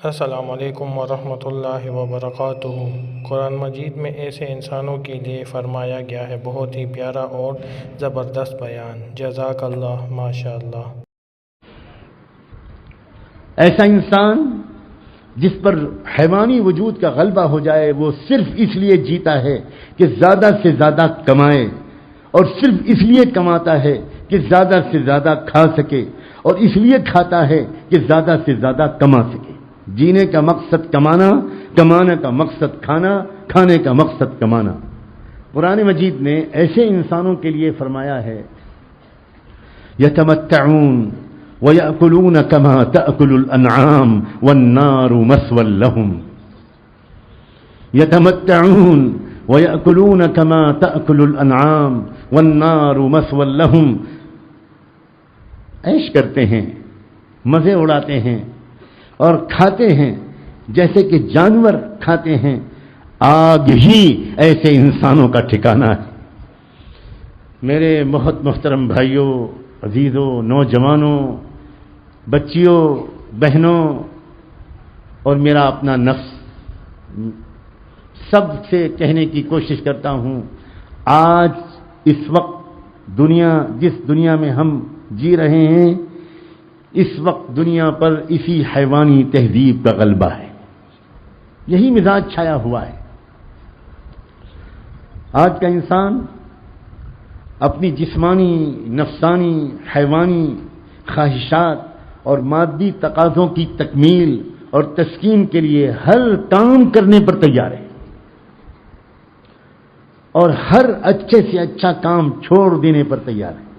السلام علیکم ورحمۃ اللہ وبرکاتہ۔ قرآن مجید میں ایسے انسانوں کے لیے فرمایا گیا ہے بہت ہی پیارا اور زبردست بیان۔ جزاک اللہ، ماشاء اللہ۔ ایسا انسان جس پر حیوانی وجود کا غلبہ ہو جائے، وہ صرف اس لیے جیتا ہے کہ زیادہ سے زیادہ کمائے، اور صرف اس لیے کماتا ہے کہ زیادہ سے زیادہ کھا سکے، اور اس لیے کھاتا ہے کہ زیادہ سے زیادہ کما سکے۔ جینے کا مقصد کمانا، کمانے کا مقصد کھانا، کھانے کا مقصد کمانا۔ قرآن مجید نے ایسے انسانوں کے لیے فرمایا ہے، یتمتعون وَيَأْكُلُونَ كَمَا تَأْكُلُ الْأَنْعَامُ وَالنَّارُ مَثْوًى لَهُمْ۔ يَتَمَتَّعُونَ وَيَأْكُلُونَ كَمَا تَأْكُلُ الْأَنْعَامُ وَالنَّارُ مَثْوًى لَهُمْ۔ عیش کرتے ہیں، مزے اڑاتے ہیں اور کھاتے ہیں جیسے کہ جانور کھاتے ہیں، آگ ہی ایسے انسانوں کا ٹھکانہ ہے۔ میرے بہت محترم بھائیوں، عزیزوں، نوجوانوں، بچیوں، بہنوں اور میرا اپنا نفس، سب سے کہنے کی کوشش کرتا ہوں، آج اس وقت جس دنیا میں ہم جی رہے ہیں، اس وقت دنیا پر اسی حیوانی تہذیب کا غلبہ ہے، یہی مزاج چھایا ہوا ہے۔ آج کا انسان اپنی جسمانی، نفسانی، حیوانی خواہشات اور مادی تقاضوں کی تکمیل اور تسکین کے لیے ہر کام کرنے پر تیار ہے، اور ہر اچھے سے اچھا کام چھوڑ دینے پر تیار ہے۔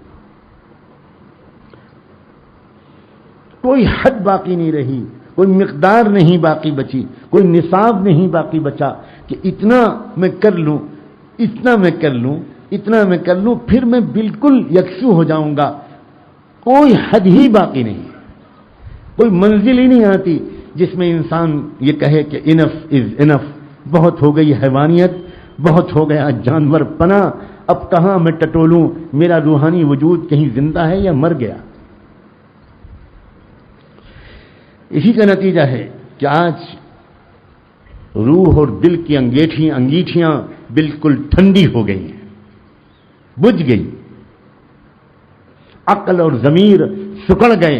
کوئی حد باقی نہیں رہی، کوئی مقدار نہیں باقی بچی، کوئی نصاب نہیں باقی بچا کہ اتنا میں کر لوں، اتنا میں کر لوں، اتنا میں کر لوں، پھر میں بالکل یکسو ہو جاؤں گا۔ کوئی حد ہی باقی نہیں، کوئی منزل ہی نہیں آتی جس میں انسان یہ کہے کہ انف از انف، بہت ہو گئی حیوانیت، بہت ہو گیا جانور پنا، اب کہاں میں ٹٹولوں، میرا روحانی وجود کہیں زندہ ہے یا مر گیا۔ اسی کا نتیجہ ہے کہ آج روح اور دل کی انگیٹھیاں بالکل ٹھنڈی ہو گئی ہیں، بجھ گئی، عقل اور ضمیر سکڑ گئے،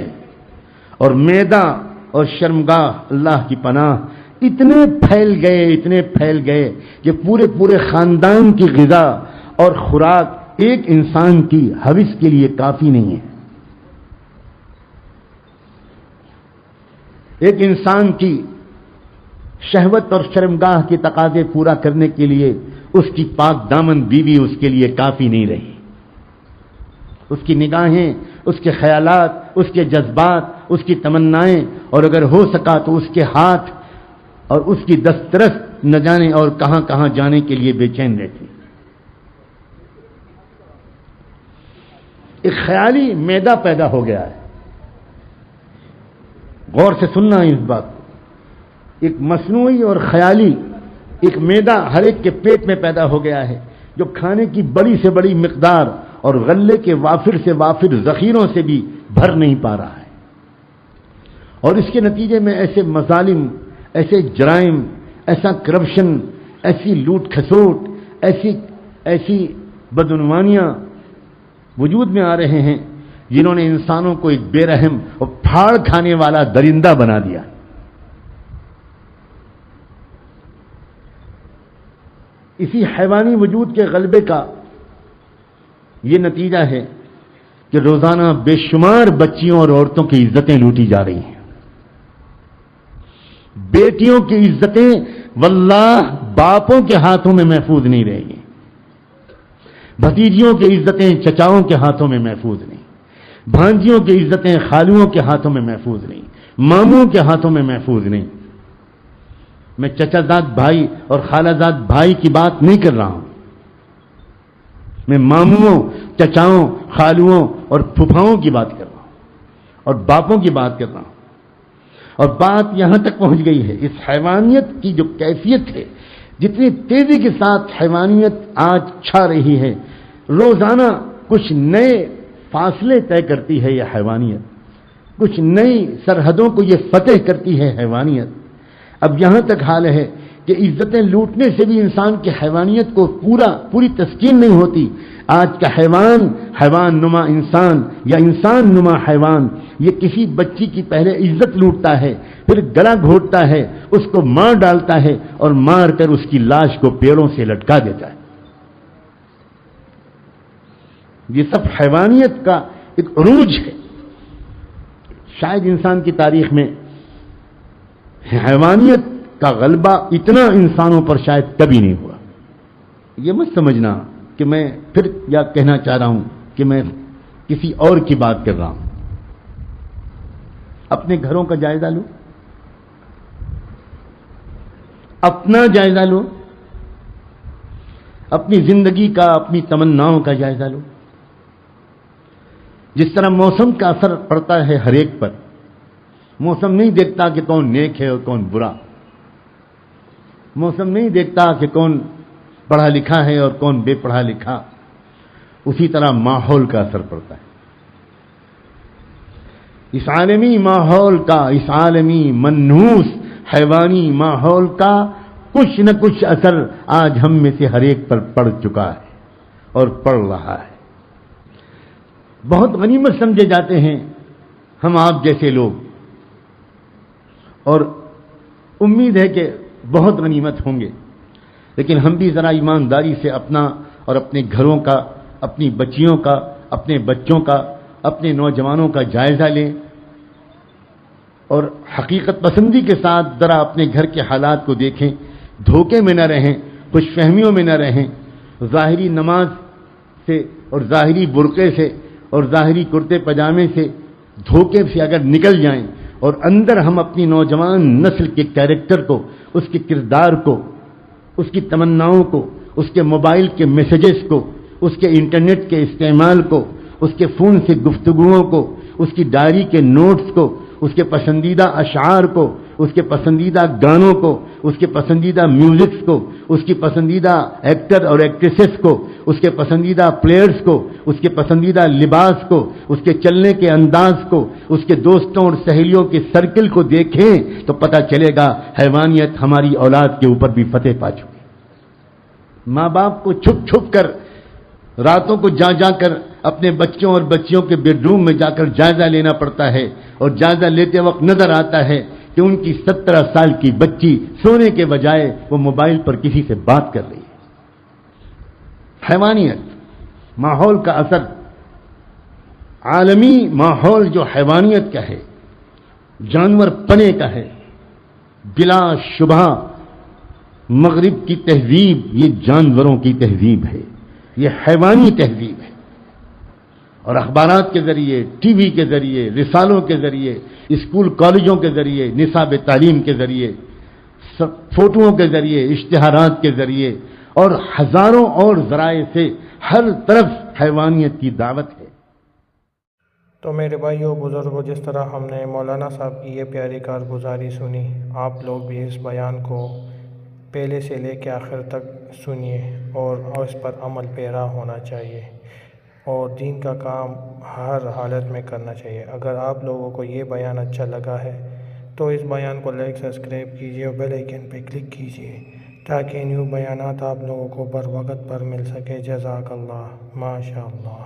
اور معدہ اور شرمگاہ، اللہ کی پناہ، اتنے پھیل گئے کہ پورے خاندان کی غذا اور خوراک ایک انسان کی حوث کے لیے کافی نہیں ہے۔ ایک انسان کی شہوت اور شرمگاہ کے تقاضے پورا کرنے کے لیے اس کی پاک دامن بیوی اس کے لیے کافی نہیں رہی۔ اس کی نگاہیں، اس کے خیالات، اس کے جذبات، اس کی تمنائیں، اور اگر ہو سکا تو اس کے ہاتھ اور اس کی دسترس نہ جانے اور کہاں کہاں جانے کے لیے بے چین رہتی۔ ایک خیالی معدہ پیدا ہو گیا ہے، غور سے سننا اس بات کو۔ ایک مصنوعی اور خیالی ایک معدہ ہر ایک کے پیٹ میں پیدا ہو گیا ہے، جو کھانے کی بڑی سے بڑی مقدار اور غلے کے وافر سے وافر ذخیروں سے بھی بھر نہیں پا رہا ہے، اور اس کے نتیجے میں ایسے مظالم، ایسے جرائم، ایسا کرپشن، ایسی لوٹ کھسوٹ، ایسی بدعنوانیاں وجود میں آ رہے ہیں جنہوں نے انسانوں کو ایک بے رحم اور پھاڑ کھانے والا درندہ بنا دیا۔ اسی حیوانی وجود کے غلبے کا یہ نتیجہ ہے کہ روزانہ بے شمار بچیوں اور عورتوں کی عزتیں لوٹی جا رہی ہیں۔ بیٹیوں کی عزتیں واللہ باپوں کے ہاتھوں میں محفوظ نہیں رہے گی، بھتیجیوں کی عزتیں چچاؤں کے ہاتھوں میں محفوظ نہیں، بھانجیوں کی عزتیں خالوؤں کے ہاتھوں میں محفوظ نہیں، ماموں کے ہاتھوں میں محفوظ نہیں۔ میں چچا زاد بھائی اور خالہ زاد بھائی کی بات نہیں کر رہا ہوں، میں ماموں، چچاؤں، خالوؤں اور پھپھاؤں کی بات کر رہا ہوں، اور باپوں کی بات کر رہا ہوں۔ اور بات یہاں تک پہنچ گئی ہے، اس حیوانیت کی جو کیفیت ہے، جتنی تیزی کے ساتھ حیوانیت آج چھا رہی ہے، روزانہ کچھ نئے فاصلے طے کرتی ہے یہ حیوانیت۔ کچھ نئی سرحدوں کو یہ فتح کرتی ہے حیوانیت۔ اب یہاں تک حال ہے کہ عزتیں لوٹنے سے بھی انسان کی حیوانیت کو پوری تسکین نہیں ہوتی۔ آج کا حیوان نما انسان یا انسان نما حیوان، یہ کسی بچی کی پہلے عزت لوٹتا ہے، پھر گلا گھونٹتا ہے، اس کو مار ڈالتا ہے اور مار کر اس کی لاش کو پیڑوں سے لٹکا دیتا ہے۔ یہ سب حیوانیت کا ایک عروج ہے۔ شاید انسان کی تاریخ میں حیوانیت کا غلبہ اتنا انسانوں پر شاید کبھی نہیں ہوا۔ یہ مت سمجھنا کہ میں پھر یا کہنا چاہ رہا ہوں کہ میں کسی اور کی بات کر رہا ہوں۔ اپنے گھروں کا جائزہ لو، اپنا جائزہ لو، اپنی زندگی کا، اپنی تمناؤں کا جائزہ لو۔ جس طرح موسم کا اثر پڑتا ہے ہر ایک پر، موسم نہیں دیکھتا کہ کون نیک ہے اور کون برا، موسم نہیں دیکھتا کہ کون پڑھا لکھا ہے اور کون بے پڑھا لکھا، اسی طرح ماحول کا اثر پڑتا ہے۔ اس عالمی ماحول کا، اس عالمی منحوس حیوانی ماحول کا کچھ نہ کچھ اثر آج ہم میں سے ہر ایک پر پڑ چکا ہے اور پڑ رہا ہے۔ بہت غنیمت سمجھے جاتے ہیں ہم آپ جیسے لوگ، اور امید ہے کہ بہت غنیمت ہوں گے، لیکن ہم بھی ذرا ایمانداری سے اپنا اور اپنے گھروں کا، اپنی بچیوں کا، اپنے بچوں کا، اپنے نوجوانوں کا جائزہ لیں اور حقیقت پسندی کے ساتھ ذرا اپنے گھر کے حالات کو دیکھیں، دھوکے میں نہ رہیں، خوش فہمیوں میں نہ رہیں، ظاہری نماز سے اور ظاہری برقعے سے اور ظاہری کرتے پجامے سے دھوکے سے اگر نکل جائیں اور اندر ہم اپنی نوجوان نسل کے کیریکٹر کو، اس کے کردار کو، اس کی تمناؤں کو، اس کے موبائل کے میسیجز کو، اس کے انٹرنیٹ کے استعمال کو، اس کے فون سے گفتگوؤں کو، اس کی ڈائری کے نوٹس کو، اس کے پسندیدہ اشعار کو، اس کے پسندیدہ گانوں کو، اس کے پسندیدہ میوزکس کو، اس کی پسندیدہ ایکٹر اور ایکٹریسز کو، اس کے پسندیدہ پلیئرز کو، اس کے پسندیدہ لباس کو، اس کے چلنے کے انداز کو، اس کے دوستوں اور سہیلیوں کے سرکل کو دیکھیں تو پتہ چلے گا حیوانیت ہماری اولاد کے اوپر بھی فتح پا چکی۔ ماں باپ کو چھپ چھپ کر، راتوں کو جا کر اپنے بچوں اور بچیوں کے بیڈ روم میں جا کر جائزہ لینا پڑتا ہے، اور جائزہ لیتے وقت نظر آتا ہے کہ ان کی 17 سال کی بچی سونے کے بجائے وہ موبائل پر کسی سے بات کر رہی ہے۔ حیوانیت، ماحول کا اثر، عالمی ماحول جو حیوانیت کا ہے، جانور پنے کا ہے، بلا شبہ مغرب کی تہذیب یہ جانوروں کی تہذیب ہے، یہ حیوانی تہذیب ہے، اور اخبارات کے ذریعے، ٹی وی کے ذریعے، رسالوں کے ذریعے، اسکول کالجوں کے ذریعے، نصاب تعلیم کے ذریعے، فوٹوؤں کے ذریعے، اشتہارات کے ذریعے اور ہزاروں اور ذرائع سے ہر طرف حیوانیت کی دعوت ہے۔ تو میرے بھائیوں بزرگوں، جس طرح ہم نے مولانا صاحب کی یہ پیاری کارگزاری سنی، آپ لوگ بھی اس بیان کو پہلے سے لے کے آخر تک سنیے اور اس پر عمل پیرا ہونا چاہیے، اور دین کا کام ہر حالت میں کرنا چاہیے۔ اگر آپ لوگوں کو یہ بیان اچھا لگا ہے تو اس بیان کو لائک، سبسکرائب کیجیے اور بیل آئیکن پہ کلک کیجیے تاکہ نیو بیانات آپ لوگوں کو بر وقت پر مل سکے۔ جزاک اللہ، ماشاء اللہ۔